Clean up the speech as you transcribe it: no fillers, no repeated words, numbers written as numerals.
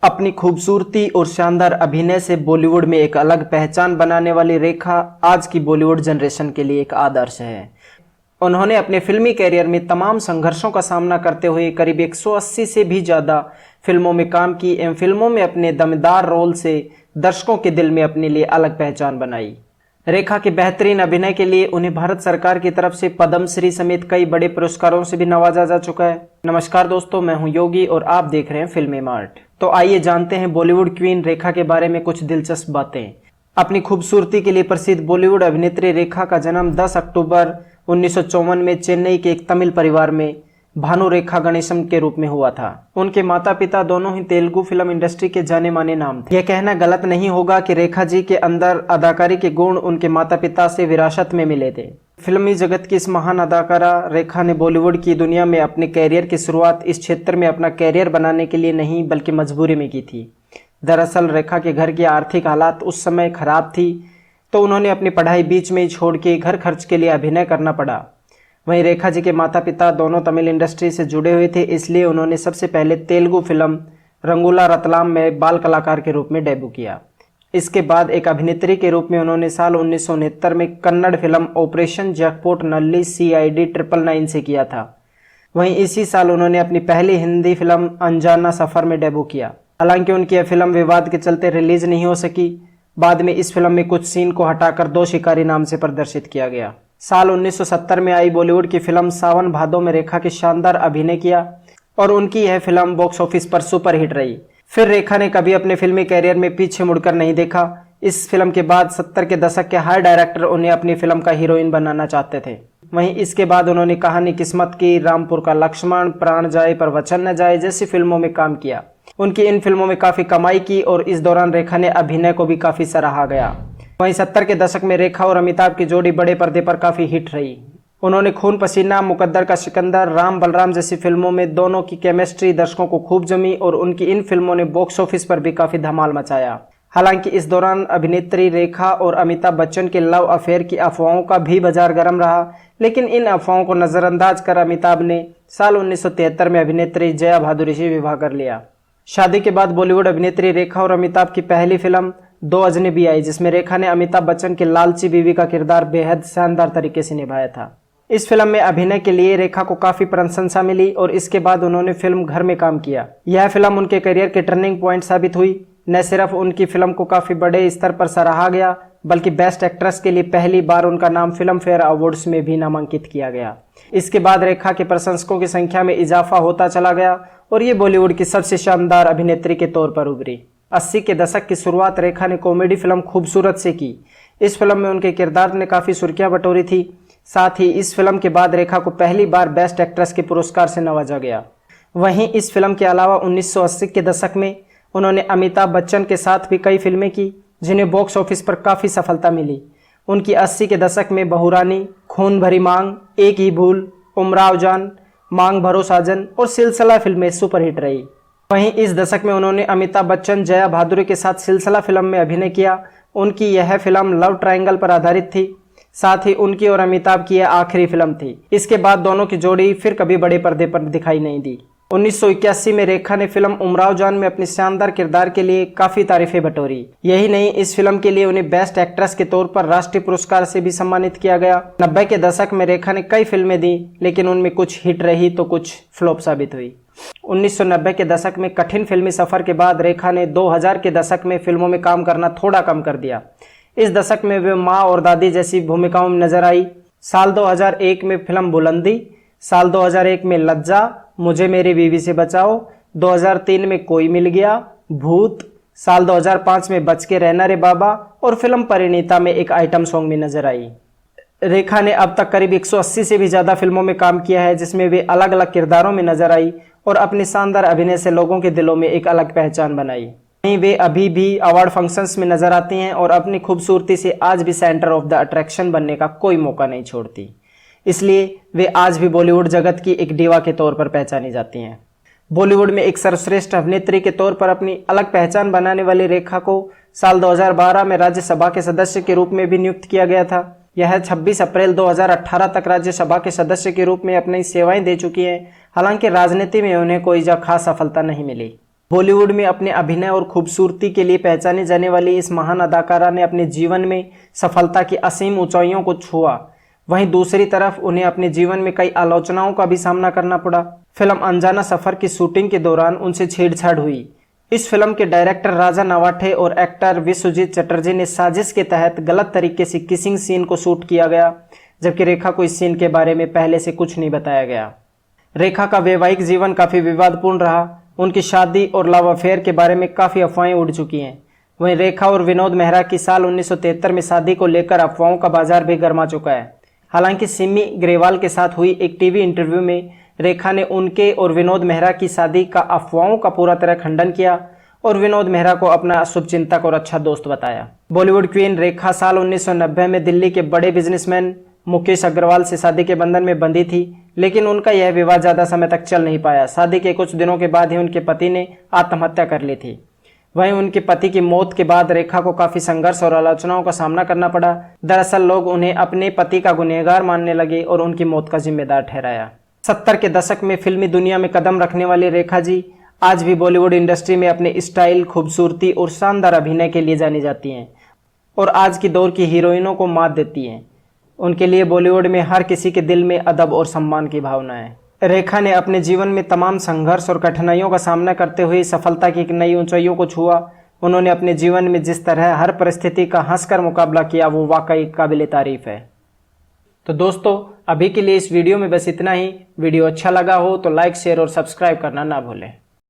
अपनी खूबसूरती और शानदार अभिनय से बॉलीवुड में एक अलग पहचान बनाने वाली रेखा आज की बॉलीवुड जनरेशन के लिए एक आदर्श है। उन्होंने अपने फिल्मी करियर में तमाम संघर्षों का सामना करते हुए करीब 180 से भी ज़्यादा फिल्मों में काम की एवं फिल्मों में अपने दमदार रोल से दर्शकों के दिल में अपने लिए अलग पहचान बनाई। रेखा के बेहतरीन अभिनय के लिए उन्हें भारत सरकार की तरफ से पद्मश्री समेत कई बड़े पुरस्कारों से भी नवाजा जा चुका है। नमस्कार दोस्तों, मैं हूं योगी और आप देख रहे हैं फिल्मी मार्ट। तो आइए जानते हैं बॉलीवुड क्वीन रेखा के बारे में कुछ दिलचस्प बातें। अपनी खूबसूरती के लिए प्रसिद्ध बॉलीवुड अभिनेत्री रेखा का जन्म 10 अक्टूबर 1954 में चेन्नई के एक तमिल परिवार में भानु रेखा गणेशम के रूप में हुआ था। उनके माता पिता दोनों ही तेलुगु फिल्म इंडस्ट्री के जाने माने नाम थे। यह कहना गलत नहीं होगा कि रेखा जी के अंदर अदाकारी के गुण उनके माता पिता से विरासत में मिले थे। फिल्मी जगत की इस महान अदाकारा रेखा ने बॉलीवुड की दुनिया में अपने कैरियर की शुरुआत इस क्षेत्र में अपना कैरियर बनाने के लिए नहीं बल्कि मजबूरी में की थी। दरअसल रेखा के घर की आर्थिक हालात उस समय खराब थी, तो उन्होंने अपनी पढ़ाई बीच में ही छोड़ के घर खर्च के लिए अभिनय करना पड़ा। वहीं रेखा जी के माता पिता दोनों तमिल इंडस्ट्री से जुड़े हुए थे, इसलिए उन्होंने सबसे पहले तेलुगु फिल्म रंगूला रतलाम में बाल कलाकार के रूप में डेब्यू किया। इसके बाद एक अभिनेत्री के रूप में उन्होंने साल 1969 में Kannada film Operation Jackpot Nalli CID 999 से किया था। वहीं इसी साल उन्होंने अपनी पहली हिंदी फिल्म अनजाना सफर में डेब्यू किया। हालांकि उनकी यह फिल्म विवाद के चलते रिलीज नहीं हो सकी। बाद में इस फिल्म में कुछ सीन को हटाकर दो शिकारी नाम से प्रदर्शित किया गया। साल 1970 में आई बॉलीवुड की फिल्म सावन भादो में रेखा के शानदार अभिनय किया और उनकी यह फिल्म बॉक्स ऑफिस पर सुपरहिट रही। फिर रेखा ने कभी अपने फिल्मी कैरियर में पीछे मुड़कर नहीं देखा। इस फिल्म के बाद 70 के दशक के हर डायरेक्टर उन्हें अपनी फिल्म का हीरोइन बनाना चाहते थे। वहीं इसके बाद उन्होंने कहानी किस्मत की, रामपुर का लक्ष्मण, प्राण जाए पर वचन न जाए जैसी फिल्मों में काम किया। उनकी इन फिल्मों में काफी कमाई की और इस दौरान रेखा ने अभिनय को भी काफी सराहा गया। वहीं 70 के दशक में रेखा और अमिताभ की जोड़ी बड़े पर्दे पर काफी हिट रही। उन्होंने खून पसीना, मुकद्दर का सिकंदर, राम बलराम जैसी फिल्मों में दोनों की केमिस्ट्री दर्शकों को खूब जमी और उनकी इन फिल्मों ने बॉक्स ऑफिस पर भी काफी धमाल मचाया। हालांकि इस दौरान अभिनेत्री रेखा और अमिताभ बच्चन के लव अफेयर की अफवाहों का भी बाजार गर्म रहा, लेकिन इन अफवाहों को नजरअंदाज कर अमिताभ ने साल 1973 में अभिनेत्री जया भादुरी से विवाह कर लिया। शादी के बाद बॉलीवुड अभिनेत्री रेखा और अमिताभ की पहली फिल्म दो अजनबी आई, जिसमें रेखा ने अमिताभ बच्चन की लालची बीवी का किरदार बेहद शानदार तरीके से निभाया था। इस फिल्म में अभिनय के लिए रेखा को काफी प्रशंसा मिली और इसके बाद उन्होंने फिल्म घर में काम किया। यह फिल्म उनके करियर के टर्निंग पॉइंट साबित हुई। न सिर्फ उनकी फिल्म को काफी बड़े स्तर पर सराहा गया, बल्कि बेस्ट एक्ट्रेस के लिए पहली बार उनका नाम फिल्म फेयर अवार्ड्स में भी नामांकित किया गया। इसके बाद रेखा के प्रशंसकों की संख्या में इजाफा होता चला गया और ये बॉलीवुड की सबसे शानदार अभिनेत्री के तौर पर उभरी। 80 के दशक की शुरुआत रेखा ने कॉमेडी फिल्म खूबसूरत से की। इस फिल्म में उनके किरदार ने काफी सुर्खियां बटोरी थी। साथ ही इस फिल्म के बाद रेखा को पहली बार बेस्ट एक्ट्रेस के पुरस्कार से नवाजा गया। वहीं इस फिल्म के अलावा 1980 के दशक में उन्होंने अमिताभ बच्चन के साथ भी कई फिल्में की, जिन्हें बॉक्स ऑफिस पर काफी सफलता मिली। उनकी 80 के दशक में बहुरानी, खून भरी मांग, एक ही भूल, उमराव जान, मांग भरो साजन और सिलसिला फिल्में सुपरहिट रही। वहीं इस दशक में उन्होंने अमिताभ बच्चन, जया भादुरी के साथ सिलसिला फिल्म में अभिनय किया। उनकी यह फिल्म लव ट्रायंगल पर आधारित थी। साथ ही उनकी और अमिताभ की यह आखिरी फिल्म थी। इसके बाद दोनों की जोड़ी फिर कभी बड़े पर्दे पर दिखाई नहीं दी। 1981 में रेखा ने फिल्म उमराव जान में अपने शानदार किरदार के लिए काफी तारीफें बटोरी। यही नहीं, इस फिल्म के लिए उन्हें बेस्ट एक्ट्रेस के तौर पर राष्ट्रीय पुरस्कार से भी सम्मानित किया गया। 90 के दशक में रेखा ने कई फिल्में दी, लेकिन उनमें कुछ हिट रही तो कुछ फ्लॉप साबित हुई। 1990 के दशक में कठिन फिल्मी सफर के बाद रेखा ने 2000 के दशक में फिल्मों में काम करना थोड़ा कम कर दिया। इस दशक में वे माँ और दादी जैसी भूमिकाओं में नजर आई। साल 2001 में फिल्म बुलंदी, साल 2001 में लज्जा, मुझे मेरी बीवी से बचाओ, 2003 में कोई मिल गया, भूत, साल 2005 में बच के रहना रे बाबा और फिल्म परिणीता में एक आइटम सॉन्ग में नजर आई। रेखा ने अब तक करीब 180 से भी ज्यादा फिल्मों में काम किया है, जिसमें वे अलग अलग किरदारों में नजर आई और अपने शानदार अभिनय से लोगों के दिलों में एक अलग पहचान बनाई। वहीं वे अभी भी अवार्ड फंक्शंस में नजर आती हैं और अपनी खूबसूरती से आज भी सेंटर ऑफ द अट्रैक्शन बनने का कोई मौका नहीं छोड़ती। इसलिए वे आज भी बॉलीवुड जगत की एक डीवा के तौर पर पहचानी जाती हैं। बॉलीवुड में एक सर्वश्रेष्ठ अभिनेत्री के तौर पर अपनी अलग पहचान बनाने वाली रेखा को साल 2012 में राज्यसभा के सदस्य के रूप में भी नियुक्त किया गया था। यह 26 अप्रैल 2018 तक राज्यसभा के सदस्य के रूप में अपनी सेवाएं दे चुकी हैं। हालांकि राजनीति में उन्हें कोई खास सफलता नहीं मिली। बॉलीवुड में अपने अभिनय और खूबसूरती के लिए पहचानी जाने वाली इस महान अदाकारा ने अपने जीवन में सफलता की असीम ऊंचाइयों को छुआ। वहीं दूसरी तरफ उन्हें अपने जीवन में कई आलोचनाओं का भी सामना करना पड़ा। फिल्म अनजाना सफर की शूटिंग के दौरान उनसे छेड़छाड़ हुई। इस फिल्म के डायरेक्टर राजा नवाठे और एक्टर विश्वजीत चटर्जी ने साजिश के तहत गलत तरीके से किसिंग सीन को शूट किया गया, जबकि रेखा को इस सीन के बारे में पहले से कुछ नहीं बताया गया। रेखा का वैवाहिक जीवन काफी विवादपूर्ण रहा। उनकी शादी और लव अफेयर के बारे में काफी अफवाहें उड़ चुकी हैं। वहीं रेखा और विनोद मेहरा की साल 1973 में शादी को लेकर अफवाहों का बाजार भी गर्मा चुका है। हालांकि सिमी ग्रेवाल के साथ हुई एक टीवी इंटरव्यू में रेखा ने उनके और विनोद मेहरा की शादी का अफवाहों का पूरा तरह खंडन किया और विनोद मेहरा को अपना शुभचिंतक और अच्छा दोस्त बताया। बॉलीवुड क्वीन रेखा साल 1990 में दिल्ली के बड़े बिजनेसमैन मुकेश अग्रवाल से शादी के बंधन में बंधी थी, लेकिन उनका यह विवाह ज्यादा समय तक चल नहीं पाया। शादी के कुछ दिनों के बाद ही उनके पति ने आत्महत्या कर ली थी। वहीं उनके पति की मौत के बाद रेखा को काफी संघर्ष और आलोचनाओं का सामना करना पड़ा। दरअसल लोग उन्हें अपने पति का गुनहगार मानने लगे और उनकी मौत का जिम्मेदार ठहराया। 70 के दशक में फिल्मी दुनिया में कदम रखने वाली रेखा जी आज भी बॉलीवुड इंडस्ट्री में अपने स्टाइल, खूबसूरती और शानदार अभिनय के लिए जानी जाती हैं और आज की दौर की हीरोइनों को मात देती हैं। उनके लिए बॉलीवुड में हर किसी के दिल में अदब और सम्मान की भावना है। रेखा ने अपने जीवन में तमाम संघर्ष और कठिनाइयों का सामना करते हुए सफलता की एक नई ऊंचाइयों को छुआ। उन्होंने अपने जीवन में जिस तरह हर परिस्थिति का हंसकर मुकाबला किया, वो वाकई काबिल तारीफ है। तो दोस्तों, अभी के लिए इस वीडियो में बस इतना ही। वीडियो अच्छा लगा हो तो लाइक, शेयर और सब्सक्राइब करना ना भूलें।